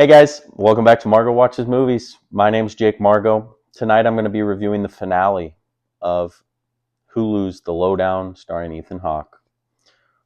Hey guys, welcome back to Margot Watches Movies. My name's Jake Margot. Tonight I'm going to be reviewing the finale of Hulu's The Lowdown starring Ethan Hawke.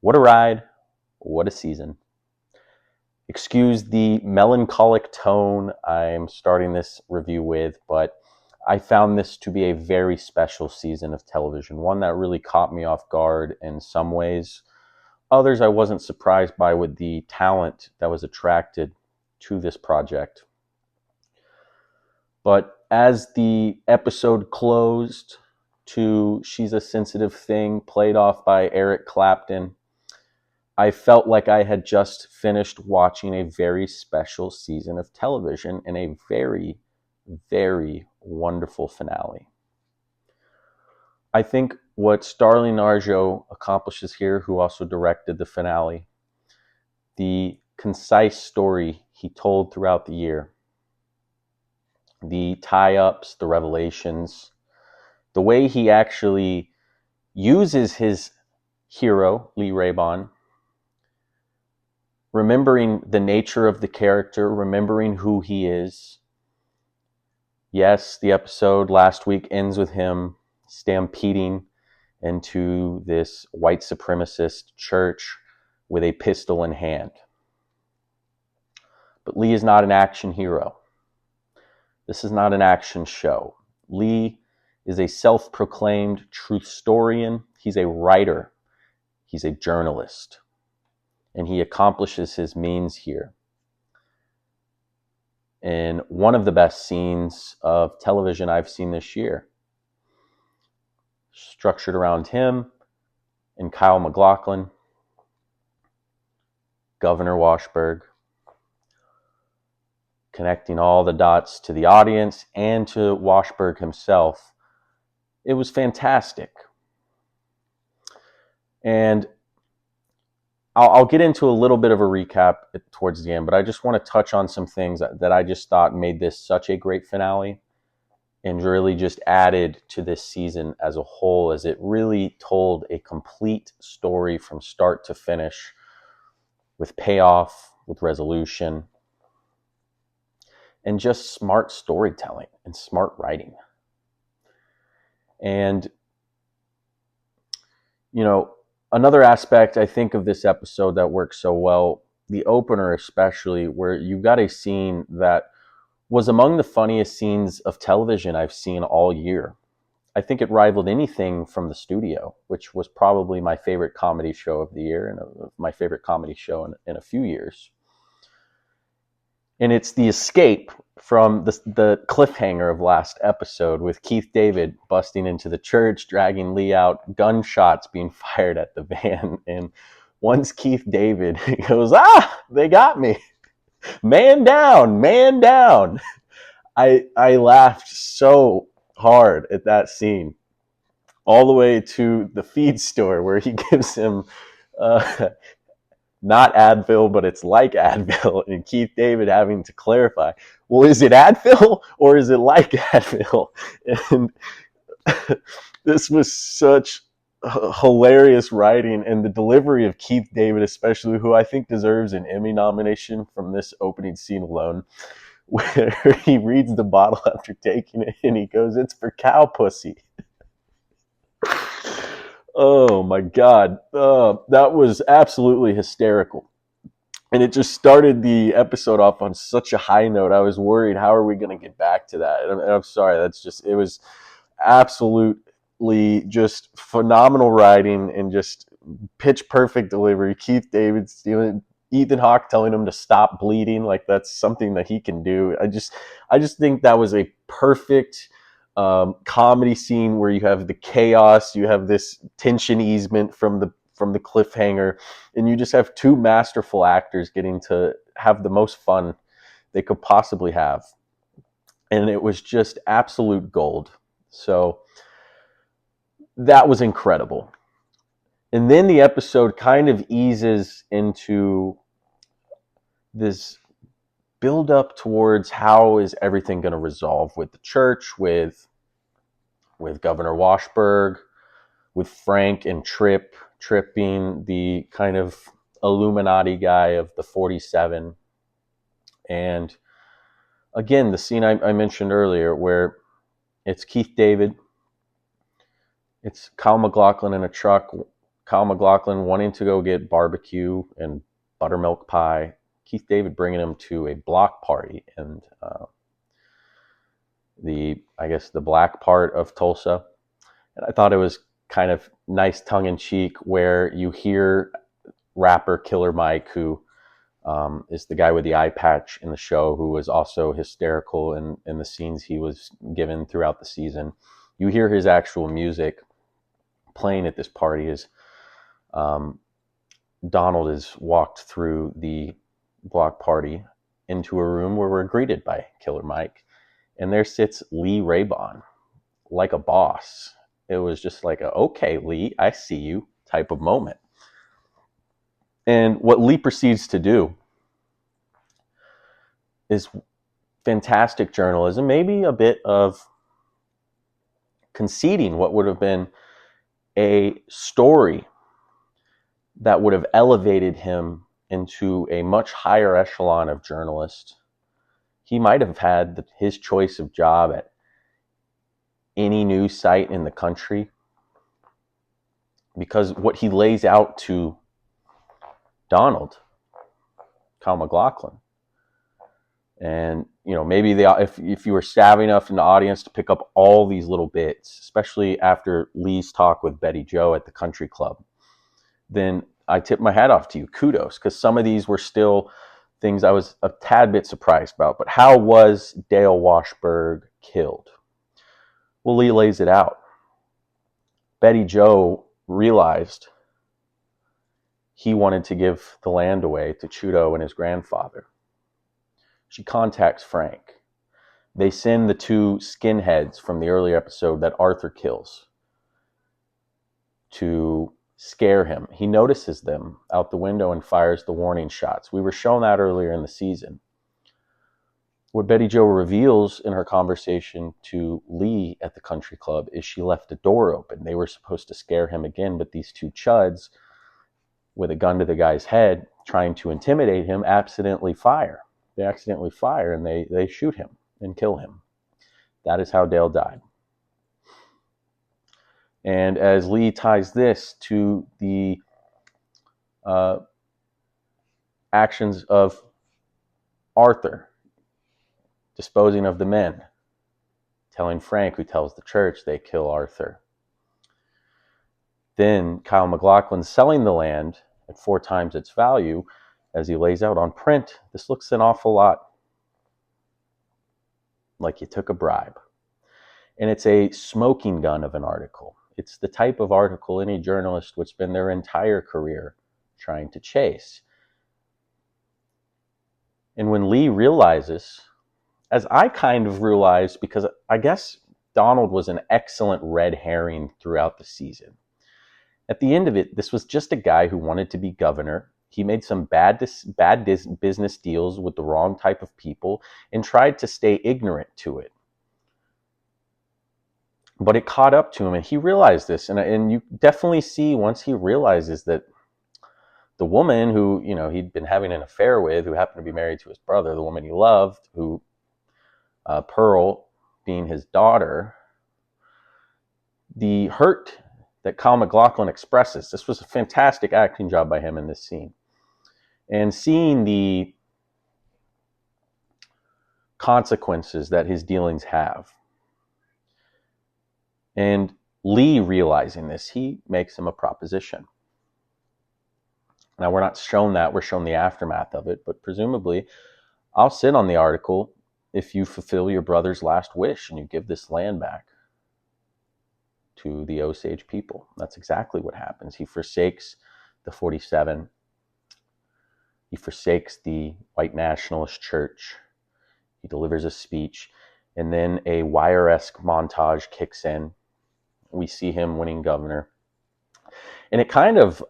What a ride, what a season. Excuse the melancholic tone I'm starting this review with, but I found this to be a very special season of television, one that really caught me off guard in some ways. Others I wasn't surprised by with the talent that was attracted to this project. But as the episode closed to She's a Sensitive Thing, played off by Eric Clapton, I felt like I had just finished watching a very special season of television and a very, very wonderful finale. I think what Starling Arjo accomplishes here, who also directed the finale, the concise story he told throughout the year, the tie-ups, the revelations, the way he actually uses his hero, Lee Raybon, remembering the nature of the character, remembering who he is. Yes, the episode last week ends with him stampeding into this white supremacist church with a pistol in hand. But Lee is not an action hero. This is not an action show. Lee is a self-proclaimed truthstorian. He's a writer. He's a journalist. And he accomplishes his means here in one of the best scenes of television I've seen this year. Structured around him and Kyle MacLachlan, Governor Washburn, connecting all the dots to the audience and to Washburn himself. It was fantastic. And I'll get into a little bit of a recap towards the end, but I just want to touch on some things that I just thought made this such a great finale and really just added to this season as a whole, as it really told a complete story from start to finish with payoff, with resolution, and just smart storytelling and smart writing. And, you know, another aspect I think of this episode that works so well, the opener especially, where you got a scene that was among the funniest scenes of television I've seen all year. I think it rivaled anything from The Studio, which was probably my favorite comedy show of the year and my favorite comedy show in a few years. And it's the escape from the cliffhanger of last episode with Keith David busting into the church, dragging Lee out, gunshots being fired at the van. And once Keith David goes, they got me. Man down, man down. I laughed so hard at that scene, all the way to the feed store where he gives him not Advil, but it's like Advil, and Keith David having to clarify, well, is it Advil or is it like Advil? And this was such hilarious writing, and the delivery of Keith David especially, who I think deserves an Emmy nomination from this opening scene alone, where he reads the bottle after taking it and he goes, "It's for cow pussy." Oh my God. That was absolutely hysterical. And it just started the episode off on such a high note. I was worried, how are we going to get back to that? And I'm sorry, it was absolutely just phenomenal writing and just pitch perfect delivery. Keith David stealing, Ethan Hawke telling him to stop bleeding, like that's something that he can do. I just think that was a perfect comedy scene where you have the chaos, you have this tension easement from the cliffhanger, and you just have two masterful actors getting to have the most fun they could possibly have. And it was just absolute gold. So that was incredible. And then the episode kind of eases into this build up towards how is everything going to resolve with the church, with Governor Washburn, with Frank and Tripp being the kind of Illuminati guy of the 47. And again, the scene I mentioned earlier where it's Keith David, it's Kyle MacLachlan in a truck, Kyle MacLachlan wanting to go get barbecue and buttermilk pie, Keith David bringing him to a block party in the black part of Tulsa. And I thought it was kind of nice tongue-in-cheek where you hear rapper Killer Mike, who is the guy with the eye patch in the show, who was also hysterical in the scenes he was given throughout the season. You hear his actual music playing at this party as Donald is walked through the block party into a room where we're greeted by Killer Mike. And there sits Lee Raybon like a boss. It was just like a, okay, Lee, I see you type of moment. And what Lee proceeds to do is fantastic journalism, maybe a bit of conceding what would have been a story that would have elevated him into a much higher echelon of journalist. He might have had his choice of job at any news site in the country, because what he lays out to Donald, Kyle MacLachlan, and maybe if you were savvy enough in the audience to pick up all these little bits, especially after Lee's talk with Betty Jo at the country club, then I tip my hat off to you. Kudos, because some of these were still things I was a tad bit surprised about. But how was Dale Washburn killed? Well, Lee lays it out. Betty Jo realized he wanted to give the land away to Chudo and his grandfather. She contacts Frank. They send the two skinheads from the earlier episode that Arthur kills to scare him. He notices them out the window and fires the warning shots. We were shown that earlier in the season. What Betty Jo reveals in her conversation to Lee at the country club is she left a door open. They were supposed to scare him again, but these two chuds with a gun to the guy's head trying to intimidate him accidentally fire. They accidentally fire and they shoot him and kill him. That is how Dale died. And as Lee ties this to the actions of Arthur, disposing of the men, telling Frank, who tells the church, they kill Arthur. Then Kyle MacLachlan selling the land at 4 times its value, as he lays out on print. This looks an awful lot like you took a bribe. And it's a smoking gun of an article. It's the type of article any journalist would spend their entire career trying to chase. And when Lee realizes, as I kind of realized, because I guess Donald was an excellent red herring throughout the season. At the end of it, this was just a guy who wanted to be governor. He made some bad business deals with the wrong type of people and tried to stay ignorant to it. But it caught up to him, and he realized this. And you definitely see once he realizes that the woman who he'd been having an affair with, who happened to be married to his brother, the woman he loved, who Pearl being his daughter, the hurt that Kyle MacLachlan expresses. This was a fantastic acting job by him in this scene. And seeing the consequences that his dealings have. And Lee realizing this, he makes him a proposition. Now, we're not shown that. We're shown the aftermath of it. But presumably, I'll sit on the article if you fulfill your brother's last wish and you give this land back to the Osage people. That's exactly what happens. He forsakes the 47. He forsakes the white nationalist church. He delivers a speech. And then a Wire-esque montage kicks in. We see him winning governor. And it kind of,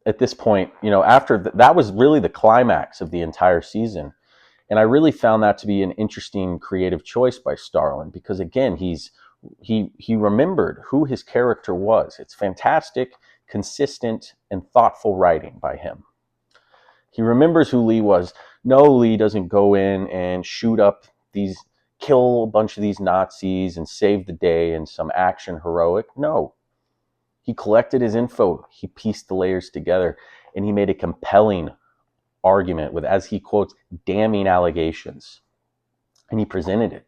at this point, after that was really the climax of the entire season. And I really found that to be an interesting creative choice by Starlin, because again, he remembered who his character was. It's fantastic, consistent, and thoughtful writing by him. He remembers who Lee was. No, Lee doesn't go in and kill a bunch of these Nazis and save the day in some action heroic. No. He collected his info, he pieced the layers together, and he made a compelling argument with, as he quotes, damning allegations. And he presented it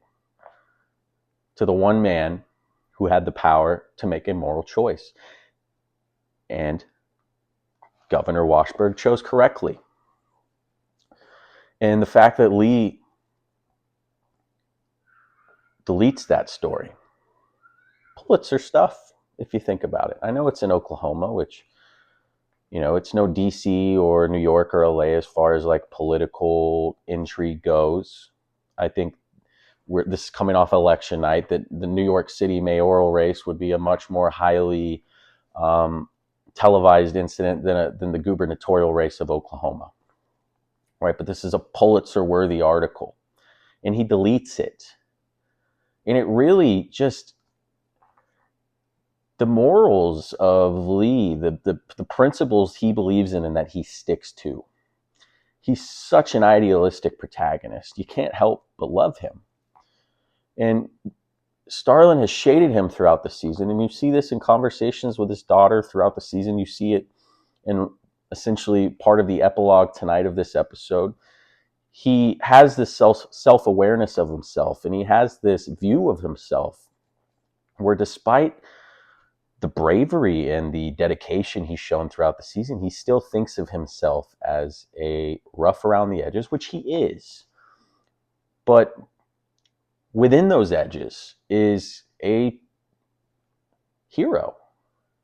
to the one man who had the power to make a moral choice. And Governor Washburn chose correctly. And the fact that Lee deletes that story, Pulitzer stuff, if you think about it. I know it's in Oklahoma, which, it's no DC or New York or LA as far as like political intrigue goes. I think this is coming off election night, that the New York City mayoral race would be a much more highly televised incident than the gubernatorial race of Oklahoma. Right? But this is a Pulitzer-worthy article. And he deletes it. And it really just, the morals of Lee, the principles he believes in and that he sticks to. He's such an idealistic protagonist. You can't help but love him. And Starlin has shaded him throughout the season. And you see this in conversations with his daughter throughout the season. You see it in essentially part of the epilogue tonight of this episode. He has this self-awareness of himself, and he has this view of himself where, despite the bravery and the dedication he's shown throughout the season, he still thinks of himself as a rough around the edges, which he is. But within those edges is a hero,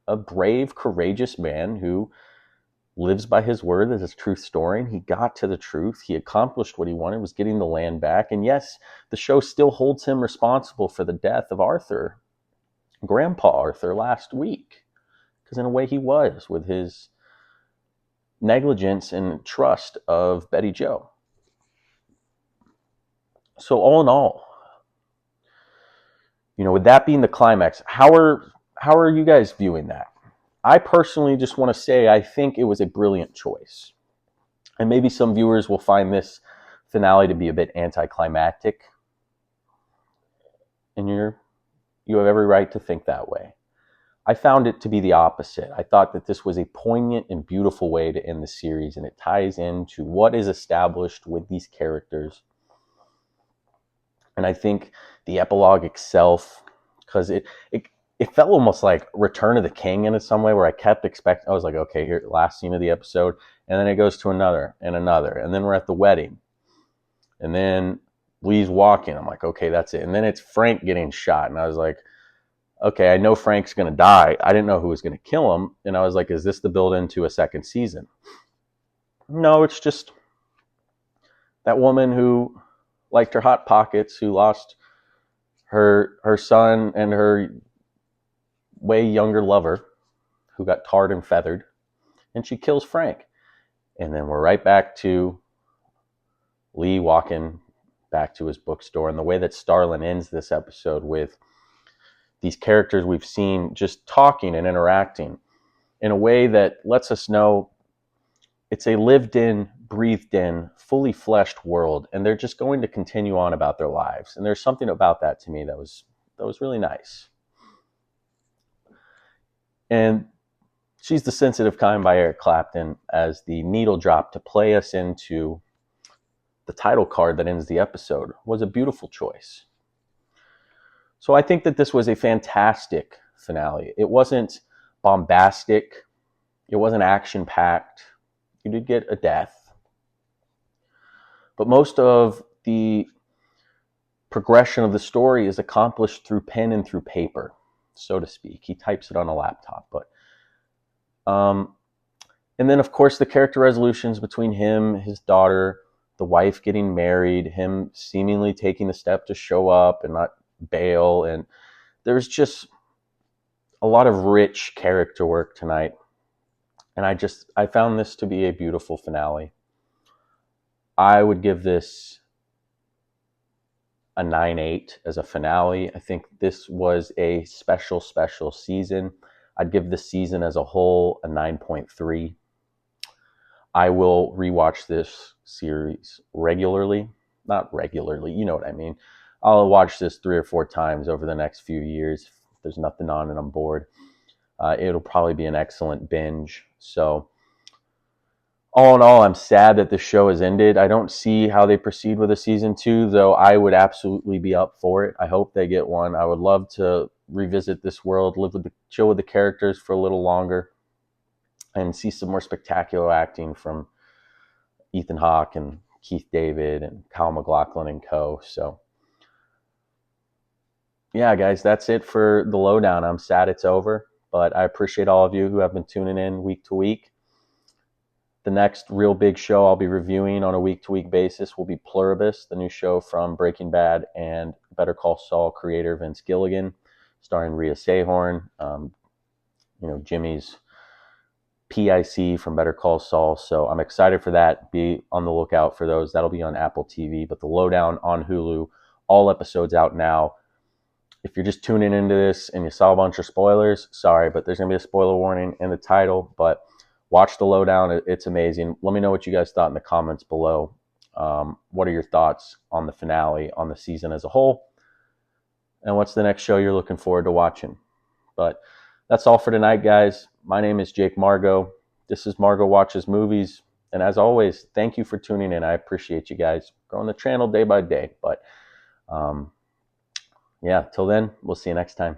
a brave, courageous man who lives by his word as his truth story. And he got to the truth. He accomplished what he wanted, was getting the land back. And yes, the show still holds him responsible for the death of Arthur, Grandpa Arthur, last week. Because in a way he was, with his negligence and trust of Betty Jo. So all in all, with that being the climax, how are you guys viewing that? I personally just want to say I think it was a brilliant choice. And maybe some viewers will find this finale to be a bit anticlimactic. And you have every right to think that way. I found it to be the opposite. I thought that this was a poignant and beautiful way to end the series, and it ties into what is established with these characters. And I think the epilogue itself, because it felt almost like Return of the King in some way, where I kept expecting, I was like, okay, here, last scene of the episode, and then it goes to another, and then we're at the wedding, and then Lee's walking. I'm like, okay, that's it. And then it's Frank getting shot, and I was like, okay, I know Frank's going to die. I didn't know who was going to kill him, and I was like, is this the build into a second season? No, it's just that woman who liked her Hot Pockets, who lost her son and her way younger lover, who got tarred and feathered, and she kills Frank. And then we're right back to Lee walking back to his bookstore. And the way that Starlin ends this episode with these characters we've seen just talking and interacting in a way that lets us know it's a lived in, breathed in, fully fleshed world, and they're just going to continue on about their lives. And there's something about that to me that was really nice. And She's the Sensitive Kind by Eric Clapton as the needle drop to play us into the title card that ends the episode was a beautiful choice. So I think that this was a fantastic finale. It wasn't bombastic. It wasn't action-packed. You did get a death. But most of the progression of the story is accomplished through pen and through paper, so to speak. He types it on a laptop. And then, of course, the character resolutions between him, his daughter, the wife getting married, him seemingly taking the step to show up and not bail. And there's just a lot of rich character work tonight. And I found this to be a beautiful finale. I would give this a 9.8 as a finale. I think this was a special season. I'd give the season as a whole a 9.3. I will rewatch this series regularly. Not regularly, you know what I mean. I'll watch this 3 or 4 times over the next few years. If there's nothing on and I'm bored, it'll probably be an excellent binge. So, all in all, I'm sad that the show has ended. I don't see how they proceed with a season 2, though I would absolutely be up for it. I hope they get one. I would love to revisit this world, chill with the characters for a little longer, and see some more spectacular acting from Ethan Hawke and Keith David and Kyle MacLachlan and co. So, yeah, guys, that's it for the lowdown. I'm sad it's over, but I appreciate all of you who have been tuning in week to week. The next real big show I'll be reviewing on a week-to-week basis will be Pluribus, the new show from Breaking Bad and Better Call Saul creator Vince Gilligan, starring Rhea Seehorn, Jimmy's PIC from Better Call Saul. So I'm excited for that. Be on the lookout for those. That'll be on Apple TV, but the lowdown on Hulu, all episodes out now. If you're just tuning into this and you saw a bunch of spoilers, sorry, but there's going to be a spoiler warning in the title, but watch the lowdown. It's amazing. Let me know what you guys thought in the comments below. What are your thoughts on the finale, on the season as a whole? And what's the next show you're looking forward to watching? But that's all for tonight, guys. My name is Jake Margot. This is Margot Watches Movies. And as always, thank you for tuning in. I appreciate you guys growing the channel day by day. But yeah, till then, we'll see you next time.